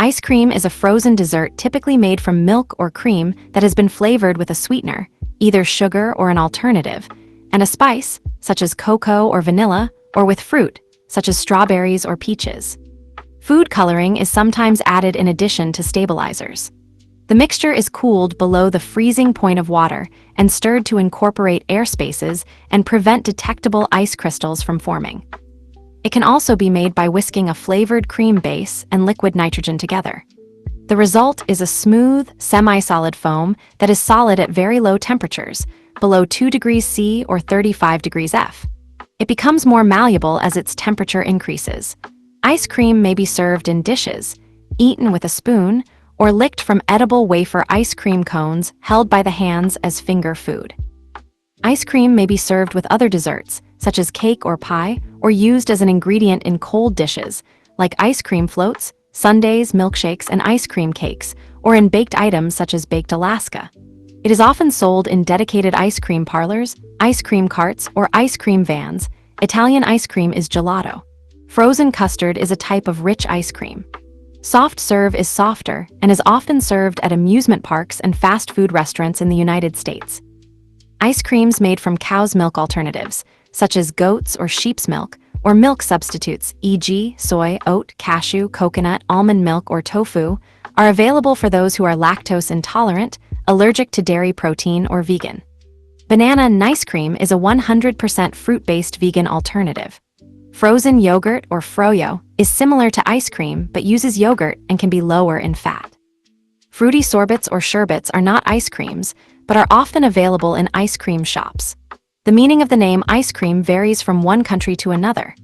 Ice cream is a frozen dessert typically made from milk or cream that has been flavored with a sweetener, either sugar or an alternative, and a spice, such as cocoa or vanilla, or with fruit, such as strawberries or peaches. Food coloring is sometimes added in addition to stabilizers. The mixture is cooled below the freezing point of water and stirred to incorporate air spaces and prevent detectable ice crystals from forming. It can also be made by whisking a flavored cream base and liquid nitrogen together. The result is a smooth, semi-solid foam that is solid at very low temperatures, below 2 degrees C or 35 degrees F. It becomes more malleable as its temperature increases. Ice cream may be served in dishes, eaten with a spoon, or licked from edible wafer ice cream cones held by the hands as finger food. Ice cream may be served with other desserts, such as cake or pie, or used as an ingredient in cold dishes, like ice cream floats, sundaes, milkshakes, and ice cream cakes, or in baked items such as baked Alaska. It is often sold in dedicated ice cream parlors, ice cream carts, or ice cream vans. Italian ice cream is gelato. Frozen custard is a type of rich ice cream. Soft serve is softer and is often served at amusement parks and fast food restaurants in the United States. Ice creams made from cow's milk alternatives, such as goat's or sheep's milk, or milk substitutes, e.g., soy, oat, cashew, coconut, almond milk, or tofu, are available for those who are lactose intolerant, allergic to dairy protein, or vegan. Banana nice cream is a 100% fruit-based vegan alternative. Frozen yogurt, or froyo, is similar to ice cream but uses yogurt and can be lower in fat. Fruity sorbets or sherbets are not ice creams, but are often available in ice cream shops. The meaning of the name ice cream varies from one country to another.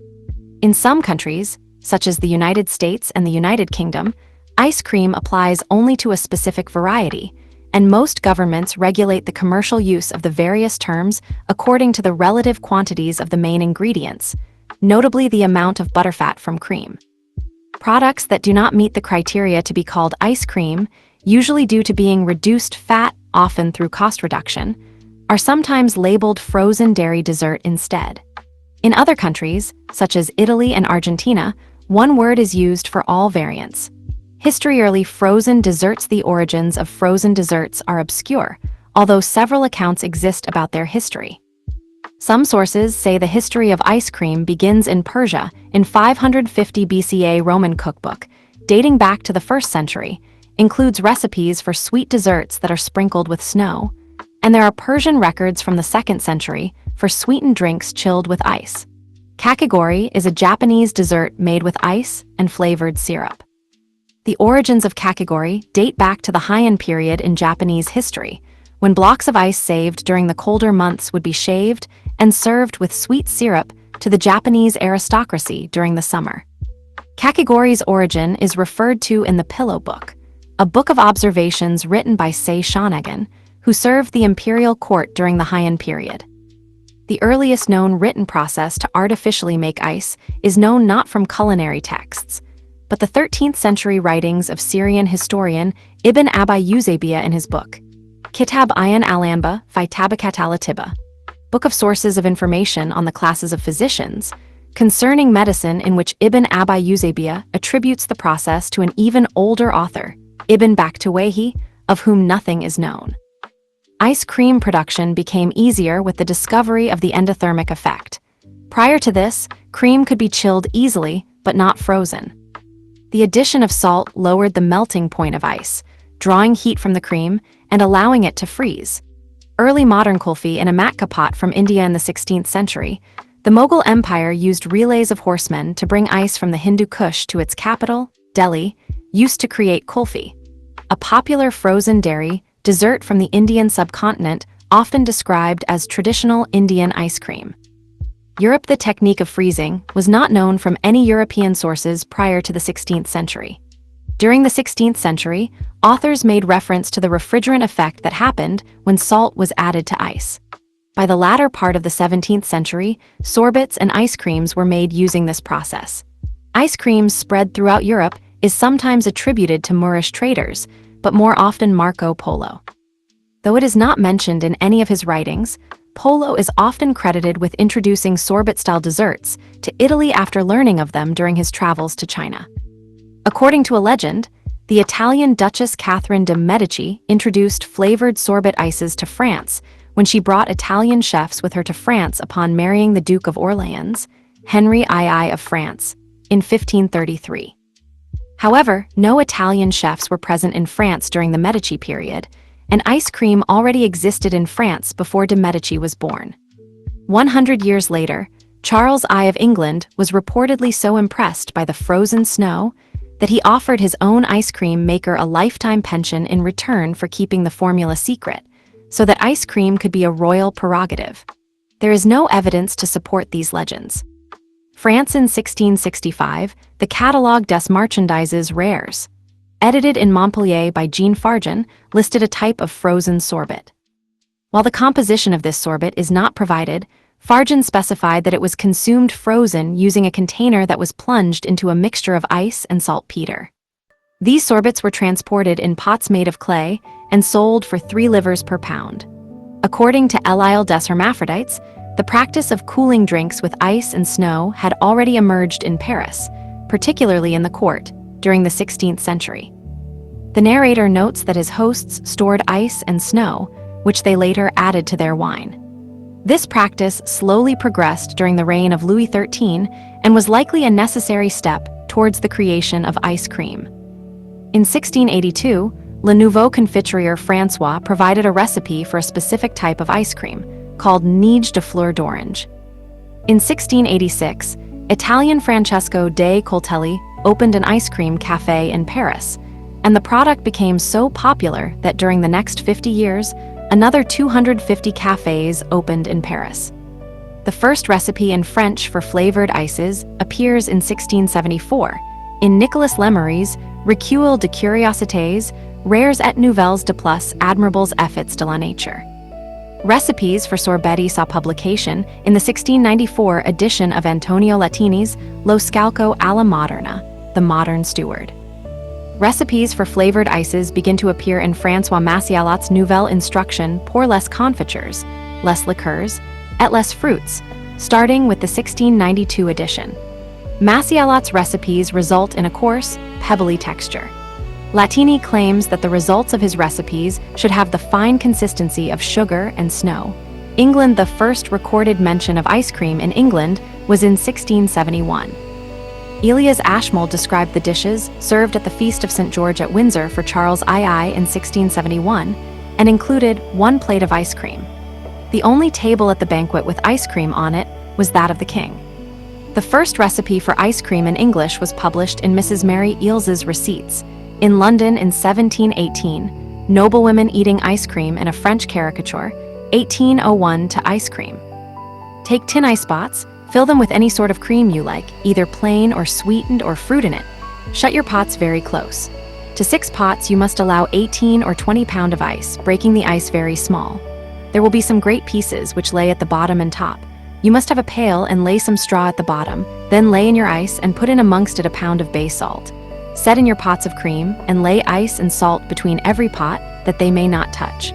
In some countries, such as the United States and the United Kingdom, ice cream applies only to a specific variety, and most governments regulate the commercial use of the various terms according to the relative quantities of the main ingredients, notably the amount of butterfat from cream. Products that do not meet the criteria to be called ice cream, usually due to being reduced fat, often through cost reduction, are sometimes labeled frozen dairy dessert instead. In other countries, such as Italy and Argentina, one word is used for all variants. History-early frozen desserts. The origins of frozen desserts are obscure, although several accounts exist about their history. Some sources say the history of ice cream begins in Persia in 550 BCA. Roman cookbook, dating back to the 1st century, includes recipes for sweet desserts that are sprinkled with snow, and there are Persian records from the 2nd century for sweetened drinks chilled with ice. Kakigori is a Japanese dessert made with ice and flavored syrup. The origins of kakigori date back to the Heian period in Japanese history, when blocks of ice saved during the colder months would be shaved and served with sweet syrup to the Japanese aristocracy during the summer. Kakigori's origin is referred to in the Pillow Book, a book of observations written by Sei Shonagon, who served the imperial court during the Heian period. The earliest known written process to artificially make ice is known not from culinary texts, but the 13th century writings of Syrian historian Ibn Abi Uzaybiya in his book, Kitab Ayan al-Anba fi Tabakat al-Atiba, Book of Sources of Information on the Classes of Physicians, concerning medicine, in which Ibn Abi Uzaybiya attributes the process to an even older author, Ibn Baktawayhi, of whom nothing is known. Ice cream production became easier with the discovery of the endothermic effect. Prior to this, cream could be chilled easily, but not frozen. The addition of salt lowered the melting point of ice, drawing heat from the cream and allowing it to freeze. Early modern kulfi in a matka pot from India in the 16th century, the Mughal Empire used relays of horsemen to bring ice from the Hindu Kush to its capital, Delhi, used to create kulfi, a popular frozen dairy dessert from the Indian subcontinent, often described as traditional Indian ice cream. Europe. The technique of freezing was not known from any European sources prior to the 16th century. During the 16th century, authors made reference to the refrigerant effect that happened when salt was added to ice. By the latter part of the 17th century, sorbets and ice creams were made using this process. Ice creams spread throughout Europe is sometimes attributed to Moorish traders, but more often Marco Polo. Though it is not mentioned in any of his writings, Polo is often credited with introducing sorbet-style desserts to Italy after learning of them during his travels to China. According to a legend, The Italian Duchess Catherine de' Medici introduced flavored sorbet ices to France when she brought Italian chefs with her to France upon marrying the Duke of Orleans, Henry II of France, in 1533. However, no Italian chefs were present in France during the Medici period, and ice cream already existed in France before de' Medici was born. 100 years later, Charles I of England was reportedly so impressed by the frozen snow that he offered his own ice cream maker a lifetime pension in return for keeping the formula secret, so that ice cream could be a royal prerogative. There is no evidence to support these legends. France in 1665, the Catalogue des Marchandises Rares, edited in Montpellier by Jean Fargen, listed a type of frozen sorbet. While the composition of this sorbet is not provided, Fargen specified that it was consumed frozen using a container that was plunged into a mixture of ice and saltpeter. These sorbets were transported in pots made of clay and sold for 3 livres per pound. According to L'Isle des Hermaphrodites, the practice of cooling drinks with ice and snow had already emerged in Paris, particularly in the court, during the 16th century. The narrator notes that his hosts stored ice and snow, which they later added to their wine. This practice slowly progressed during the reign of Louis XIII and was likely a necessary step towards the creation of ice cream. In 1682, Le Nouveau Confiturier François provided a recipe for a specific type of ice cream, called neige de fleur d'orange. In 1686, Italian Francesco de Coltelli opened an ice cream cafe in Paris, and the product became so popular that during the next 50 years, another 250 cafes opened in Paris. The first recipe in French for flavored ices appears in 1674 in Nicolas Lemery's Recueil de Curiosités, Rares et Nouvelles de plus admirables effets de la nature. Recipes for sorbetti saw publication in the 1694 edition of Antonio Latini's Lo Scalco alla Moderna, The Modern Steward. Recipes for flavored ices begin to appear in François Massialot's Nouvelle Instruction pour les confitures, les liqueurs, et les fruits, starting with the 1692 edition. Massialot's recipes result in a coarse, pebbly texture. Latini claims that the results of his recipes should have the fine consistency of sugar and snow. England, the first recorded mention of ice cream in England was in 1671. Elias Ashmole described the dishes served at the Feast of St. George at Windsor for Charles II in 1671 and included 1 plate of ice cream. The only table at the banquet with ice cream on it was that of the king. The first recipe for ice cream in English was published in Mrs. Mary Eales's Receipts. In London in 1718, Noblewomen Eating Ice Cream in a French Caricature, 1801 to Ice Cream. Take tin ice pots, fill them with any sort of cream you like, either plain or sweetened or fruit in it. Shut your pots very close. To 6 pots, you must allow 18 or 20 pound of ice, breaking the ice very small. There will be some great pieces which lay at the bottom and top. You must have a pail and lay some straw at the bottom, then lay in your ice and put in amongst it a pound of bay salt. Set in your pots of cream and lay ice and salt between every pot that they may not touch.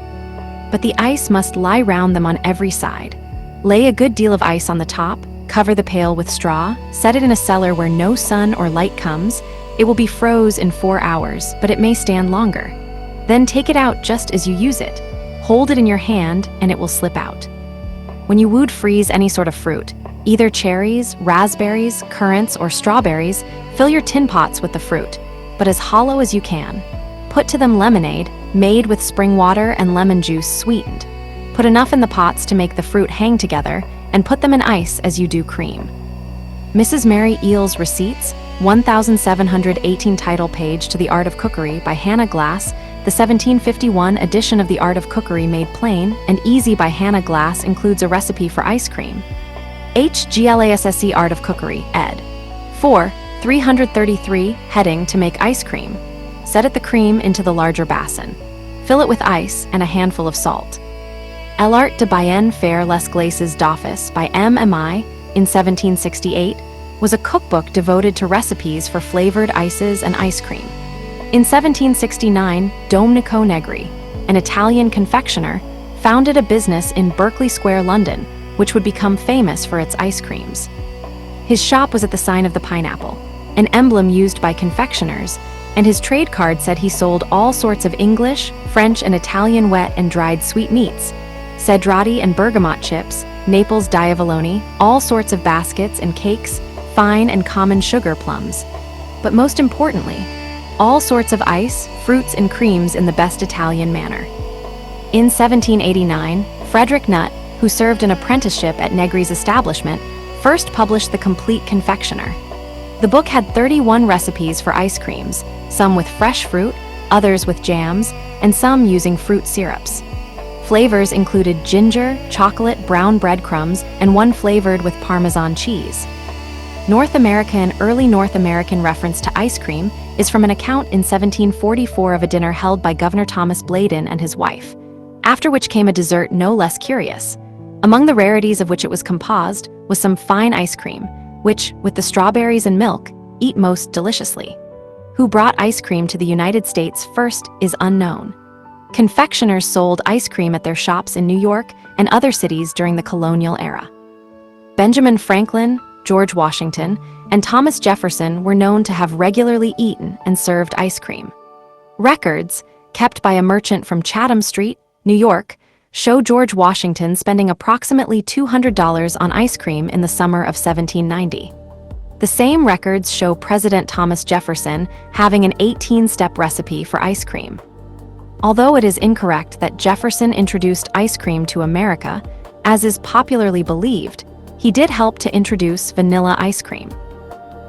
But the ice must lie round them on every side. Lay a good deal of ice on the top, cover the pail with straw, set it in a cellar where no sun or light comes. It will be froze in 4 hours, but it may stand longer. Then take it out just as you use it. Hold it in your hand and it will slip out. When you would freeze any sort of fruit, either cherries, raspberries, currants, or strawberries, fill your tin pots with the fruit, but as hollow as you can. Put to them lemonade, made with spring water and lemon juice sweetened. Put enough in the pots to make the fruit hang together, and put them in ice as you do cream. Mrs. Mary Eales's Receipts, 1718 title page to The Art of Cookery by Hannah Glass. The 1751 edition of The Art of Cookery Made Plain and Easy by Hannah Glass includes a recipe for ice cream. HGLASSE Art of Cookery, ed. 4, 333, heading to make ice cream. Set the cream into the larger basin. Fill it with ice and a handful of salt. L'Art de bien faire les glaces d'office by M.M.I. in 1768 was a cookbook devoted to recipes for flavored ices and ice cream. In 1769, Domenico Negri, an Italian confectioner, founded a business in Berkeley Square, London, which would become famous for its ice creams. His shop was at the sign of the pineapple, an emblem used by confectioners and his trade card said he sold all sorts of English, French, and Italian wet and dried sweetmeats, cedrati and bergamot chips, Naples diavolone, all sorts of baskets and cakes, fine and common sugar plums. But most importantly, all sorts of ice, fruits, and creams in the best Italian manner. In 1789, Frederick Nutt, who served an apprenticeship at Negri's establishment, first published The Complete Confectioner. The book had 31 recipes for ice creams, some with fresh fruit, others with jams, and some using fruit syrups. Flavors included ginger, chocolate, brown breadcrumbs, and one flavored with Parmesan cheese. North America and early North American reference to ice cream is from an account in 1744 of a dinner held by Governor Thomas Bladen and his wife, after which came a dessert no less curious. Among the rarities of which it was composed was some fine ice cream, which, with the strawberries and milk, eat most deliciously. Who brought ice cream to the United States first is unknown. Confectioners sold ice cream at their shops in New York and other cities during the colonial era. Benjamin Franklin, George Washington, and Thomas Jefferson were known to have regularly eaten and served ice cream. Records, kept by a merchant from Chatham Street, New York, show George Washington spending approximately $200 on ice cream in the summer of 1790. The same records show President Thomas Jefferson having an 18-step recipe for ice cream. Although it is incorrect that Jefferson introduced ice cream to America, as is popularly believed, he did help to introduce vanilla ice cream.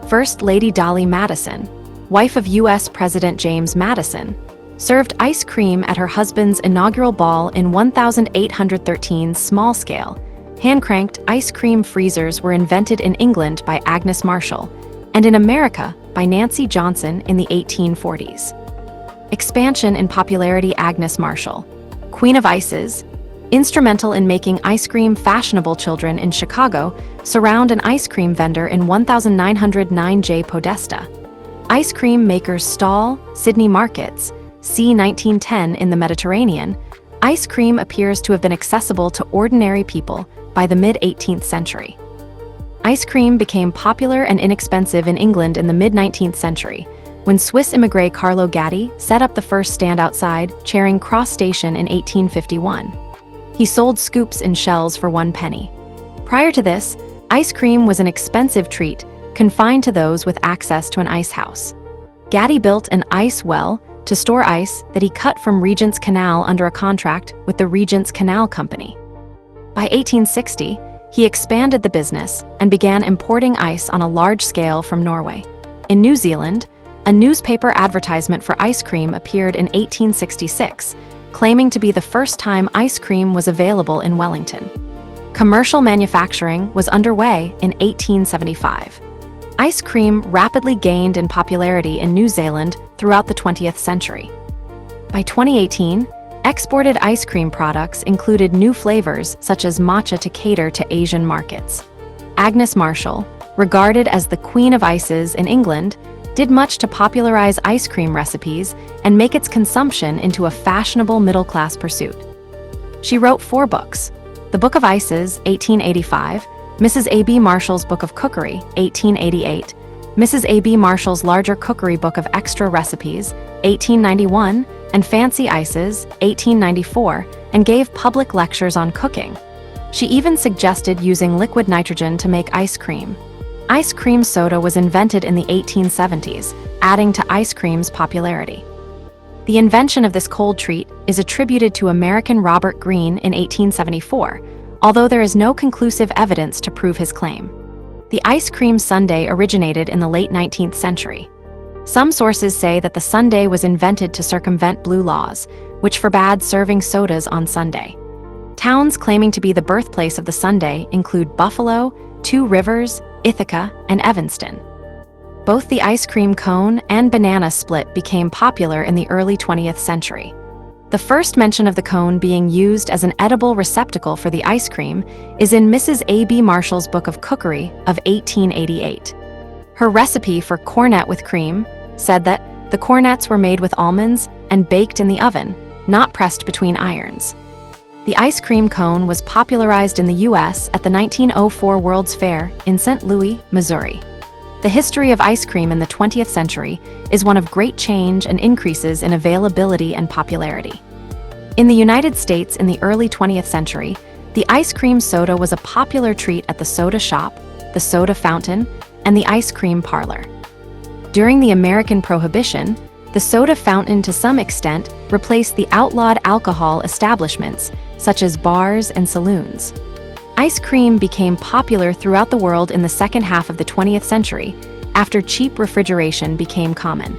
First Lady Dolly Madison, wife of U.S. President James Madison, served ice cream at her husband's inaugural ball in 1813. Small-scale, hand-cranked ice cream freezers were invented in England by Agnes Marshall, and in America by Nancy Johnson in the 1840s. Expansion in popularity. Agnes Marshall, Queen of Ices, instrumental in making ice cream fashionable. Children in Chicago surround an ice cream vendor in 1909 J. Podesta. Ice cream makers stall, Sydney markets, c. 1910 in the Mediterranean. Ice cream appears to have been accessible to ordinary people by the mid-18th century. Ice cream became popular and inexpensive in England in the mid-19th century, when Swiss immigrant Carlo Gatti set up the first stand outside Charing Cross Station in 1851. He sold scoops in shells for 1 penny. Prior to this, ice cream was an expensive treat, confined to those with access to an ice house. Gatti built an ice well to store ice that he cut from Regent's Canal under a contract with the Regent's Canal Company. By 1860, he expanded the business and began importing ice on a large scale from Norway. In New Zealand, a newspaper advertisement for ice cream appeared in 1866, claiming to be the first time ice cream was available in Wellington. Commercial manufacturing was underway in 1875. Ice cream rapidly gained in popularity in New Zealand throughout the 20th century. By 2018, exported ice cream products included new flavors such as matcha to cater to Asian markets. Agnes Marshall, regarded as the Queen of Ices in England, did much to popularize ice cream recipes and make its consumption into a fashionable middle-class pursuit. She wrote 4 books: The Book of Ices, 1885, Mrs. A.B. Marshall's Book of Cookery, 1888, Mrs. A.B. Marshall's Larger Cookery Book of Extra Recipes, 1891, and Fancy Ices, 1894, and gave public lectures on cooking. She even suggested using liquid nitrogen to make ice cream. Ice cream soda was invented in the 1870s, adding to ice cream's popularity. The invention of this cold treat is attributed to American Robert Greene in 1874, although there is no conclusive evidence to prove his claim. The ice cream sundae originated in the late 19th century. Some sources say that the sundae was invented to circumvent blue laws, which forbade serving sodas on Sunday. Towns claiming to be the birthplace of the sundae include Buffalo, Two Rivers, Ithaca, and Evanston. Both the ice cream cone and banana split became popular in the early 20th century. The first mention of the cone being used as an edible receptacle for the ice cream is in Mrs. A.B. Marshall's Book of Cookery of 1888. Her recipe for cornet with cream said that the cornets were made with almonds and baked in the oven, not pressed between irons. The ice cream cone was popularized in the U.S. at the 1904 World's Fair in St. Louis, Missouri. The history of ice cream in the 20th century is one of great change and increases in availability and popularity. In the United States in the early 20th century, the ice cream soda was a popular treat at the soda shop, the soda fountain, and the ice cream parlor. During the American Prohibition, the soda fountain to some extent replaced the outlawed alcohol establishments, such as bars and saloons. Ice cream became popular throughout the world in the second half of the 20th century, after cheap refrigeration became common.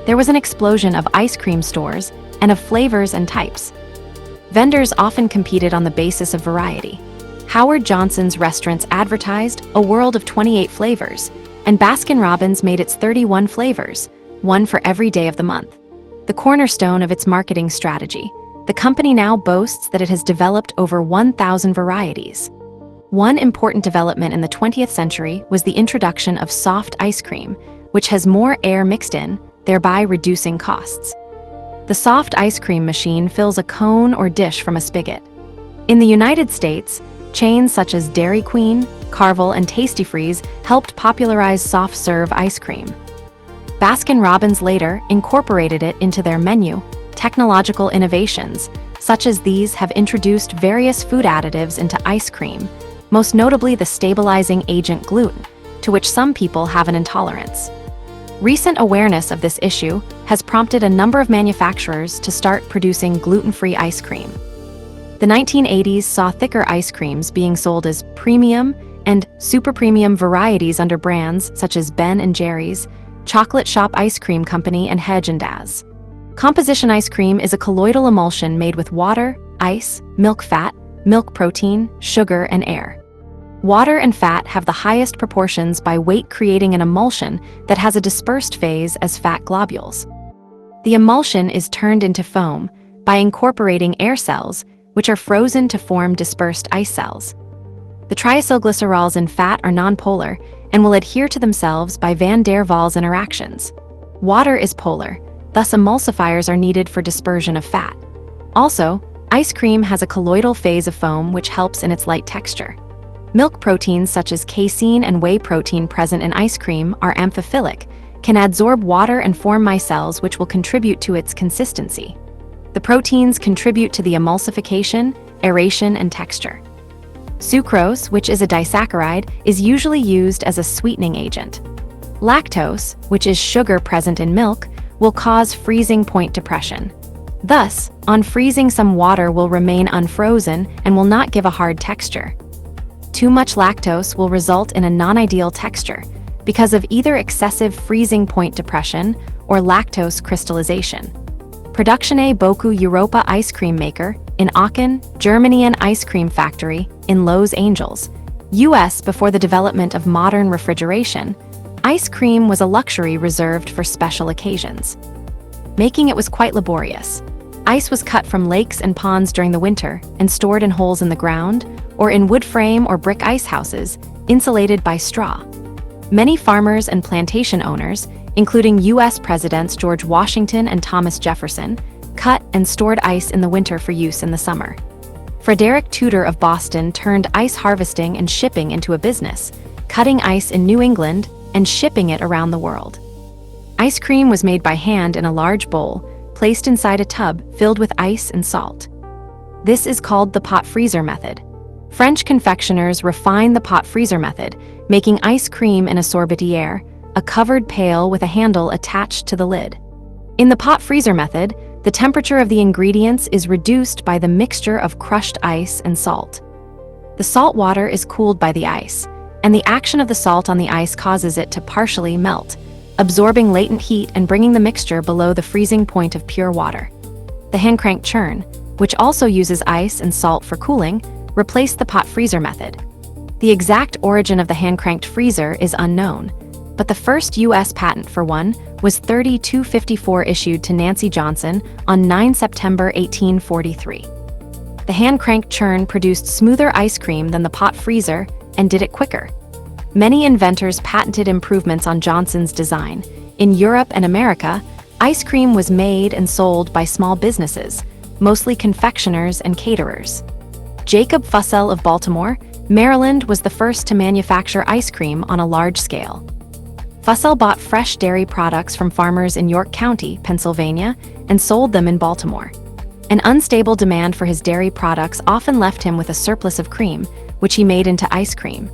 There was an explosion of ice cream stores and of flavors and types. Vendors often competed on the basis of variety. Howard Johnson's restaurants advertised a world of 28 flavors, and Baskin-Robbins made its 31 flavors, one for every day of the month. The cornerstone of its marketing strategy, the company now boasts that it has developed over 1,000 varieties. One important development in the 20th century was the introduction of soft ice cream, which has more air mixed in, thereby reducing costs. The soft ice cream machine fills a cone or dish from a spigot. In the United States, chains such as Dairy Queen, Carvel, and Tastee-Freez helped popularize soft-serve ice cream. Baskin-Robbins later incorporated it into their menu. Technological innovations, such as these, have introduced various food additives into ice cream, most notably the stabilizing agent gluten, to which some people have an intolerance. Recent awareness of this issue has prompted a number of manufacturers to start producing gluten-free ice cream. The 1980s saw thicker ice creams being sold as premium and super premium varieties under brands such as Ben & Jerry's, Chocolate Shop Ice Cream Company, and Haagen-Dazs. Composition ice cream is a colloidal emulsion made with water, ice, milk fat, milk protein, sugar, and air. Water and fat have the highest proportions by weight, creating an emulsion that has a dispersed phase as fat globules. The emulsion is turned into foam by incorporating air cells, which are frozen to form dispersed ice cells. The triacylglycerols in fat are nonpolar and will adhere to themselves by van der Waals interactions. Water is polar, thus emulsifiers are needed for dispersion of fat. Also, ice cream has a colloidal phase of foam which helps in its light texture. Milk proteins such as casein and whey protein present in ice cream are amphiphilic, can adsorb water and form micelles which will contribute to its consistency. The proteins contribute to the emulsification, aeration, and texture. Sucrose, which is a disaccharide, is usually used as a sweetening agent. Lactose, which is sugar present in milk, will cause freezing point depression. Thus, on freezing, some water will remain unfrozen and will not give a hard texture. Too much lactose will result in a non-ideal texture because of either excessive freezing point depression or lactose crystallization. Productione Boku Europa ice cream maker in Aachen, Germany, an ice cream factory in Los Angeles, US. Before the development of modern refrigeration, ice cream was a luxury reserved for special occasions. Making it was quite laborious. Ice was cut from lakes and ponds during the winter and stored in holes in the ground or in wood frame or brick ice houses, insulated by straw. Many farmers and plantation owners, including U.S. Presidents George Washington and Thomas Jefferson, cut and stored ice in the winter for use in the summer. Frederick Tudor of Boston turned ice harvesting and shipping into a business, cutting ice in New England and shipping it around the world. Ice cream was made by hand in a large bowl, placed inside a tub filled with ice and salt. This is called the pot freezer method. French confectioners refined the pot freezer method, making ice cream in a sorbetière, a covered pail with a handle attached to the lid. In the pot freezer method, the temperature of the ingredients is reduced by the mixture of crushed ice and salt. The salt water is cooled by the ice, and the action of the salt on the ice causes it to partially melt, absorbing latent heat and bringing the mixture below the freezing point of pure water. The hand-crank churn, which also uses ice and salt for cooling, replaced the pot freezer method. The exact origin of the hand-cranked freezer is unknown, but the first U.S. patent for one was 3254 issued to Nancy Johnson on 9 September 1843. The hand-cranked churn produced smoother ice cream than the pot freezer and did it quicker. Many inventors patented improvements on Johnson's design. In Europe and America, ice cream was made and sold by small businesses, mostly confectioners and caterers. Jacob Fussell of Baltimore, Maryland was the first to manufacture ice cream on a large scale. Fussell bought fresh dairy products from farmers in York County, Pennsylvania, and sold them in Baltimore. An unstable demand for his dairy products often left him with a surplus of cream, which he made into ice cream.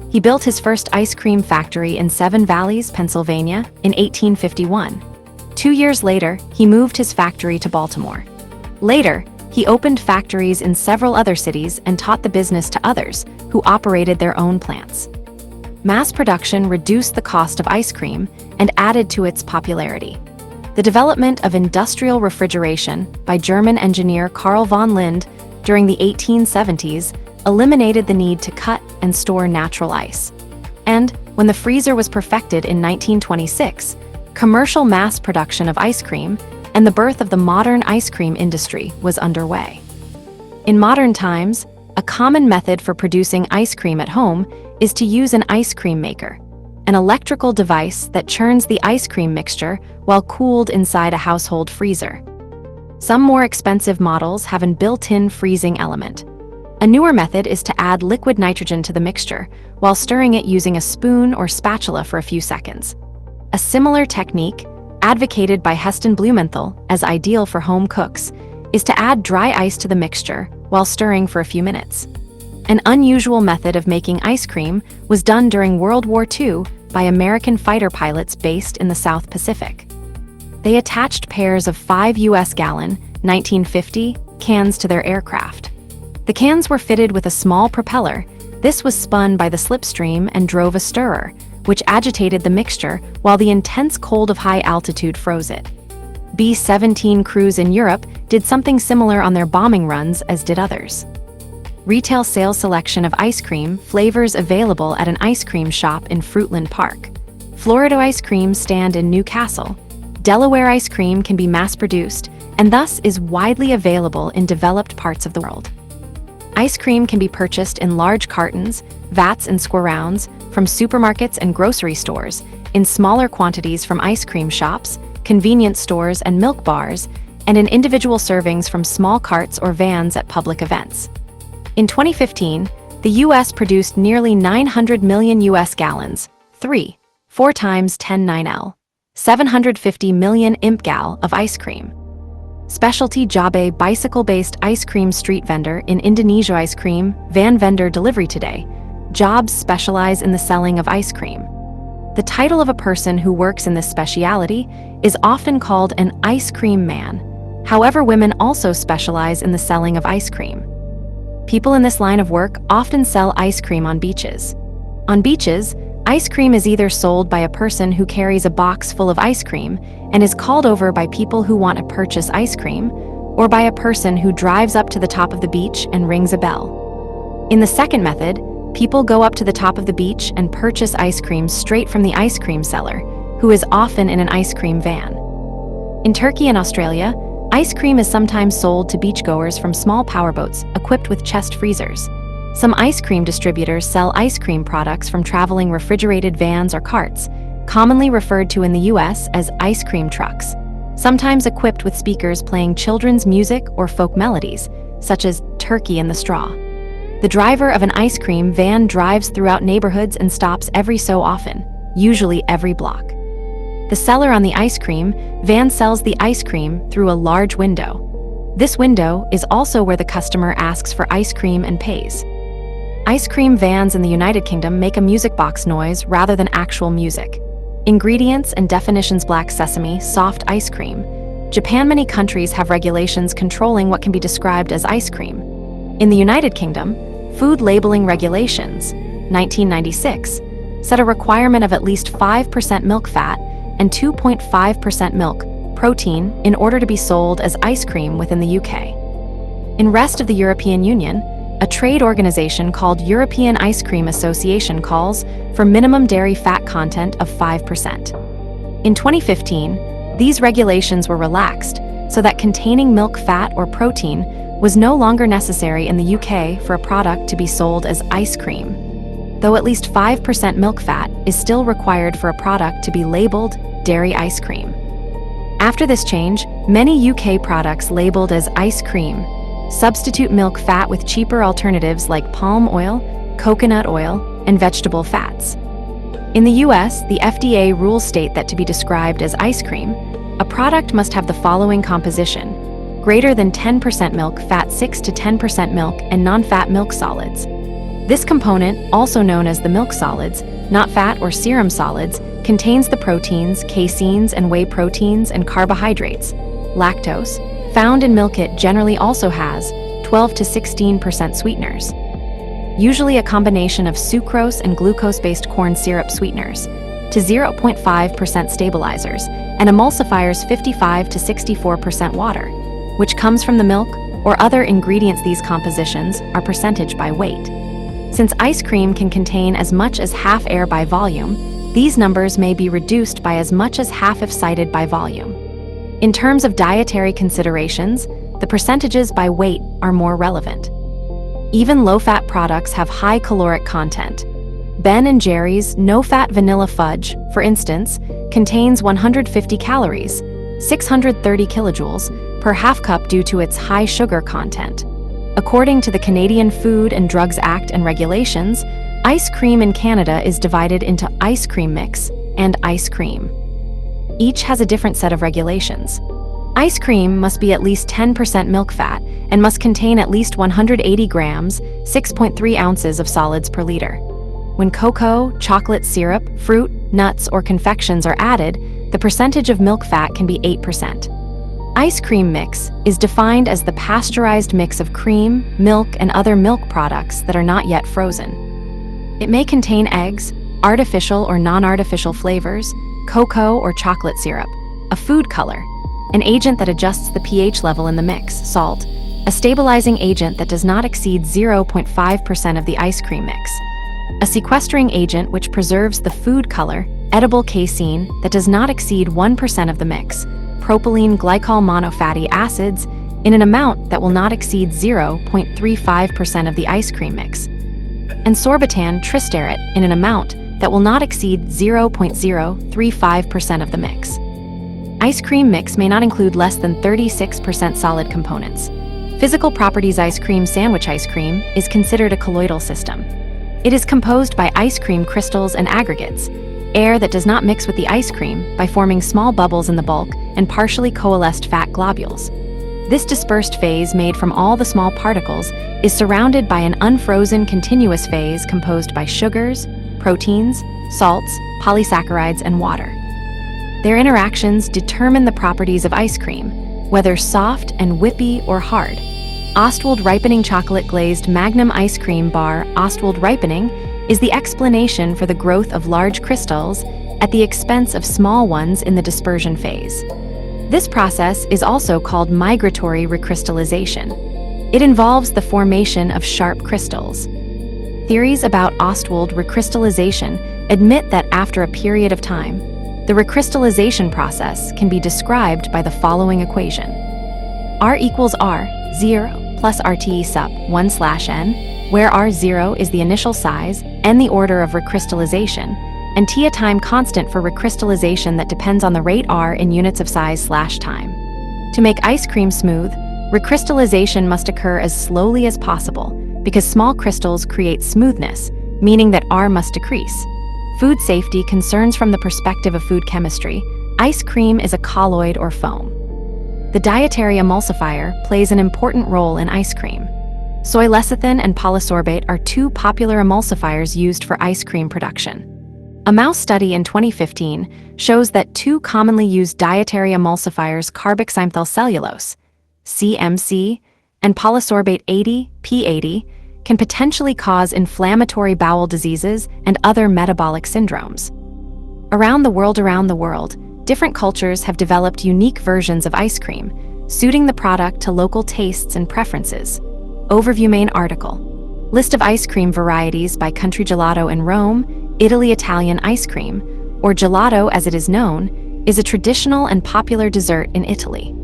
He built his first ice cream factory in Seven Valleys, Pennsylvania, in 1851. 2 years later, he moved his factory to Baltimore. Later, he opened factories in several other cities and taught the business to others, who operated their own plants. Mass production reduced the cost of ice cream and added to its popularity. The development of industrial refrigeration by German engineer Carl von Linde during the 1870s eliminated the need to cut and store natural ice. And, when the freezer was perfected in 1926, commercial mass production of ice cream and the birth of the modern ice cream industry was underway. In modern times, a common method for producing ice cream at home is to use an ice cream maker, an electrical device that churns the ice cream mixture while cooled inside a household freezer. Some more expensive models have an built-in freezing element. A newer method is to add liquid nitrogen to the mixture while stirring it using a spoon or spatula for a few seconds. A similar technique, advocated by Heston Blumenthal as ideal for home cooks, is to add dry ice to the mixture while stirring for a few minutes. An unusual method of making ice cream was done during World War II by American fighter pilots based in the South Pacific. They attached pairs of 5 US gallon, 1950, cans to their aircraft. The cans were fitted with a small propeller. This was spun by the slipstream and drove a stirrer, which agitated the mixture while the intense cold of high altitude froze it. B-17 crews in Europe did something similar on their bombing runs, as did others. Retail sales selection of ice cream flavors available at an ice cream shop in Fruitland Park. Florida ice cream stand in Newcastle. Delaware ice cream can be mass-produced and thus is widely available in developed parts of the world. Ice cream can be purchased in large cartons, vats and squarounds from supermarkets and grocery stores, in smaller quantities from ice cream shops, convenience stores and milk bars, and in individual servings from small carts or vans at public events. In 2015, the U.S. produced nearly 900 million U.S. gallons, 4 times 10^9L, 750 million imp-gal of ice cream. Specialty Jabe bicycle-based ice cream street vendor in Indonesia. Ice cream van vendor delivery today. Jobs specialize in the selling of ice cream. The title of a person who works in this specialty is often called an ice cream man. However, women also specialize in the selling of ice cream. People in this line of work often sell ice cream on beaches. On beaches, ice cream is either sold by a person who carries a box full of ice cream and is called over by people who want to purchase ice cream, or by a person who drives up to the top of the beach and rings a bell. In the second method, people go up to the top of the beach and purchase ice cream straight from the ice cream seller, who is often in an ice cream van. In Turkey and Australia, ice cream is sometimes sold to beachgoers from small powerboats equipped with chest freezers. Some ice cream distributors sell ice cream products from traveling refrigerated vans or carts, commonly referred to in the U.S. as ice cream trucks, sometimes equipped with speakers playing children's music or folk melodies, such as Turkey and the Straw. The driver of an ice cream van drives throughout neighborhoods and stops every so often, usually every block. The seller on the ice cream van sells the ice cream through a large window. This window is also where the customer asks for ice cream and pays. Ice cream vans in the United Kingdom make a music box noise rather than actual music. Ingredients and definitions: black sesame, soft ice cream. Japan. Many countries have regulations controlling what can be described as ice cream. In the United Kingdom, Food Labeling Regulations, 1996, set a requirement of at least 5% milk fat and 2.5% milk protein in order to be sold as ice cream within the UK. In rest of the European Union, a trade organization called European Ice Cream Association calls for minimum dairy fat content of 5%. In 2015, these regulations were relaxed so that containing milk fat or protein was no longer necessary in the UK for a product to be sold as ice cream, though at least 5% milk fat is still required for a product to be labeled dairy ice cream. After this change, many UK products labeled as ice cream substitute milk fat with cheaper alternatives like palm oil, coconut oil, and vegetable fats. In the US, the FDA rules state that to be described as ice cream, a product must have the following composition: greater than 10% milk, fat 6 to 10% milk, and non-fat milk solids. This component, also known as the milk solids, not fat or serum solids, contains the proteins, caseins, and whey proteins and carbohydrates. Lactose, found in milk, it generally also has 12 to 16% sweeteners, usually a combination of sucrose and glucose-based corn syrup sweeteners, to 0.5% stabilizers, and emulsifiers 55 to 64% water, which comes from the milk or other ingredients. These compositions are percentage by weight. Since ice cream can contain as much as half air by volume, these numbers may be reduced by as much as half if cited by volume. In terms of dietary considerations, the percentages by weight are more relevant. Even low-fat products have high caloric content. Ben & Jerry's no-fat vanilla fudge, for instance, contains 150 calories, 630 kilojoules, per half cup due to its high sugar content. According to the Canadian Food and Drugs Act and regulations, ice cream in Canada is divided into ice cream mix and ice cream. Each has a different set of regulations. Ice cream must be at least 10% milk fat and must contain at least 180 grams, 6.3 ounces of solids per liter. When cocoa, chocolate syrup, fruit, nuts, or confections are added, the percentage of milk fat can be 8%. Ice cream mix is defined as the pasteurized mix of cream, milk, and other milk products that are not yet frozen. It may contain eggs, artificial or non-artificial flavors, cocoa or chocolate syrup, a food color, an agent that adjusts the pH level in the mix, salt, a stabilizing agent that does not exceed 0.5% of the ice cream mix, a sequestering agent which preserves the food color, edible casein that does not exceed 1% of the mix, propylene glycol monofatty acids in an amount that will not exceed 0.35% of the ice cream mix, and sorbitan tristerat in an amount that will not exceed 0.035% of the mix. Ice cream mix may not include less than 36% solid components. Physical properties: ice cream sandwich ice cream is considered a colloidal system. It is composed by ice cream crystals and aggregates, air that does not mix with the ice cream by forming small bubbles in the bulk, and partially coalesced fat globules. This dispersed phase made from all the small particles is surrounded by an unfrozen continuous phase composed by sugars, proteins, salts, polysaccharides, and water. Their interactions determine the properties of ice cream, whether soft and whippy or hard. Ostwald ripening chocolate glazed Magnum ice cream bar. Ostwald ripening is the explanation for the growth of large crystals at the expense of small ones in the dispersion phase. This process is also called migratory recrystallization. It involves the formation of sharp crystals. Theories about Ostwald recrystallization admit that after a period of time, the recrystallization process can be described by the following equation: R equals R, 0, plus RT sup 1/n, where R0 is the initial size and the order of recrystallization, and T a time constant for recrystallization that depends on the rate R in units of size/time. To make ice cream smooth, recrystallization must occur as slowly as possible because small crystals create smoothness, meaning that R must decrease. Food safety concerns: from the perspective of food chemistry, ice cream is a colloid or foam. The dietary emulsifier plays an important role in ice cream. Soy lecithin and polysorbate are two popular emulsifiers used for ice cream production. A mouse study in 2015 shows that two commonly used dietary emulsifiers, carboxymethyl cellulose, CMC, and polysorbate 80, P80, can potentially cause inflammatory bowel diseases and other metabolic syndromes. Around the world, different cultures have developed unique versions of ice cream, suiting the product to local tastes and preferences. Overview: main article. List of ice cream varieties by country. Gelato in Rome, Italy. Italian ice cream, or gelato as it is known, is a traditional and popular dessert in Italy.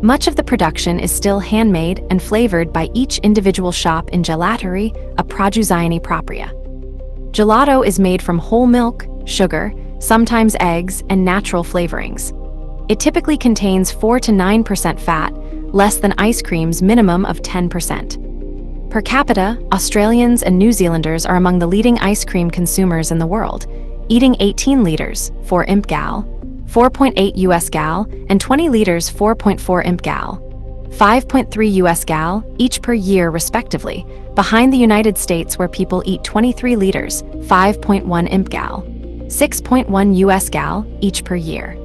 Much of the production is still handmade and flavored by each individual shop in gelaterie, a produzione propria. Gelato is made from whole milk, sugar, sometimes eggs, and natural flavorings. It typically contains 4 to 9% fat, less than ice cream's minimum of 10%. Per capita, Australians and New Zealanders are among the leading ice cream consumers in the world, eating 18 liters, 4 imp gal, 4.8 US gal, and 20 liters, 4.4 imp gal, 5.3 US gal, each per year respectively, behind the United States where people eat 23 liters, 5.1 imp gal, 6.1 US gal, each per year.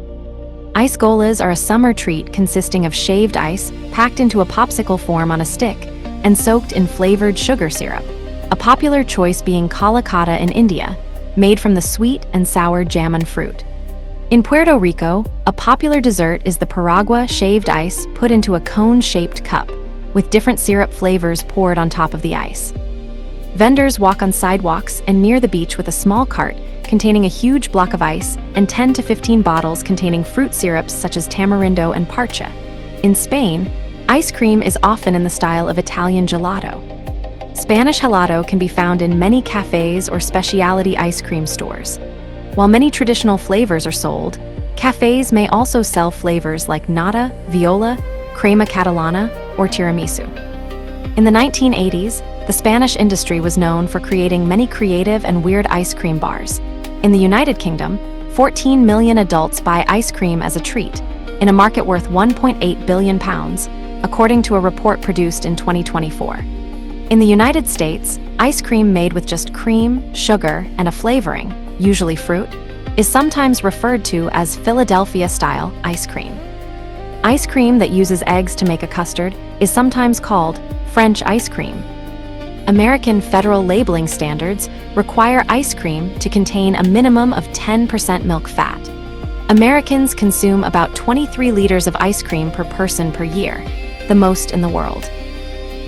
Ice golas are a summer treat consisting of shaved ice packed into a popsicle form on a stick and soaked in flavored sugar syrup, a popular choice being kala kata in India, made from the sweet and sour jamon fruit. In Puerto Rico, a popular dessert is the piragua shaved ice put into a cone-shaped cup, with different syrup flavors poured on top of the ice. Vendors walk on sidewalks and near the beach with a small cart containing a huge block of ice and 10 to 15 bottles containing fruit syrups such as tamarindo and parcha. In Spain, ice cream is often in the style of Italian gelato. Spanish helado can be found in many cafes or specialty ice cream stores. While many traditional flavors are sold, cafes may also sell flavors like nata, viola, crema catalana, or tiramisu. In the 1980s, the Spanish industry was known for creating many creative and weird ice cream bars. In the United Kingdom, 14 million adults buy ice cream as a treat, in a market worth £1.8 billion, according to a report produced in 2024. In the United States, ice cream made with just cream, sugar, and a flavoring, usually fruit, is sometimes referred to as Philadelphia-style ice cream. Ice cream that uses eggs to make a custard is sometimes called French ice cream. American federal labeling standards require ice cream to contain a minimum of 10% milk fat. Americans consume about 23 liters of ice cream per person per year, the most in the world.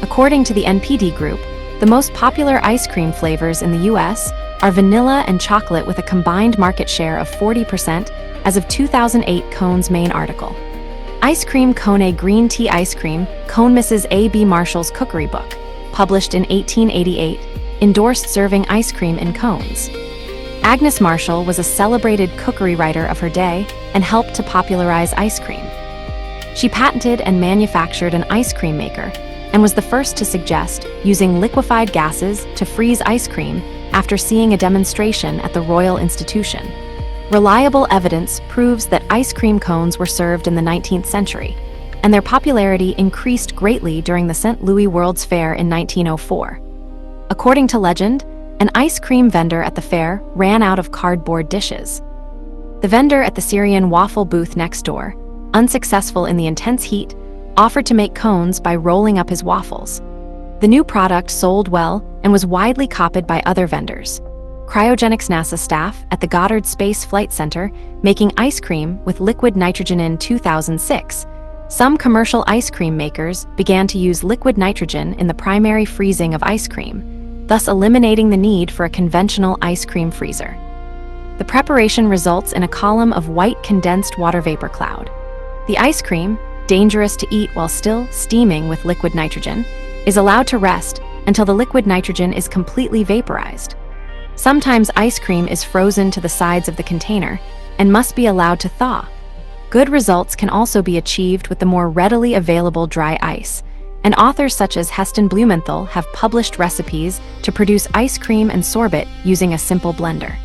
According to the NPD Group, the most popular ice cream flavors in the U.S. are vanilla and chocolate with a combined market share of 40% as of 2008 Cone's main article. Ice Cream Cone Green Tea Ice Cream, Cone Mrs. A.B. Marshall's Cookery Book, published in 1888, endorsed serving ice cream in cones. Agnes Marshall was a celebrated cookery writer of her day and helped to popularize ice cream. She patented and manufactured an ice cream maker and was the first to suggest using liquefied gases to freeze ice cream after seeing a demonstration at the Royal Institution. Reliable evidence proves that ice cream cones were served in the 19th century, and their popularity increased greatly during the St. Louis World's Fair in 1904. According to legend, an ice cream vendor at the fair ran out of cardboard dishes. The vendor at the Syrian waffle booth next door, unsuccessful in the intense heat, offered to make cones by rolling up his waffles. The new product sold well and was widely copied by other vendors. Cryogenics NASA staff at the Goddard Space Flight Center making ice cream with liquid nitrogen in 2006. Some commercial ice cream makers began to use liquid nitrogen in the primary freezing of ice cream, thus eliminating the need for a conventional ice cream freezer. The preparation results in a column of white condensed water vapor cloud. The ice cream, dangerous to eat while still steaming with liquid nitrogen, is allowed to rest until the liquid nitrogen is completely vaporized. Sometimes ice cream is frozen to the sides of the container and must be allowed to thaw. Good results can also be achieved with the more readily available dry ice, and authors such as Heston Blumenthal have published recipes to produce ice cream and sorbet using a simple blender.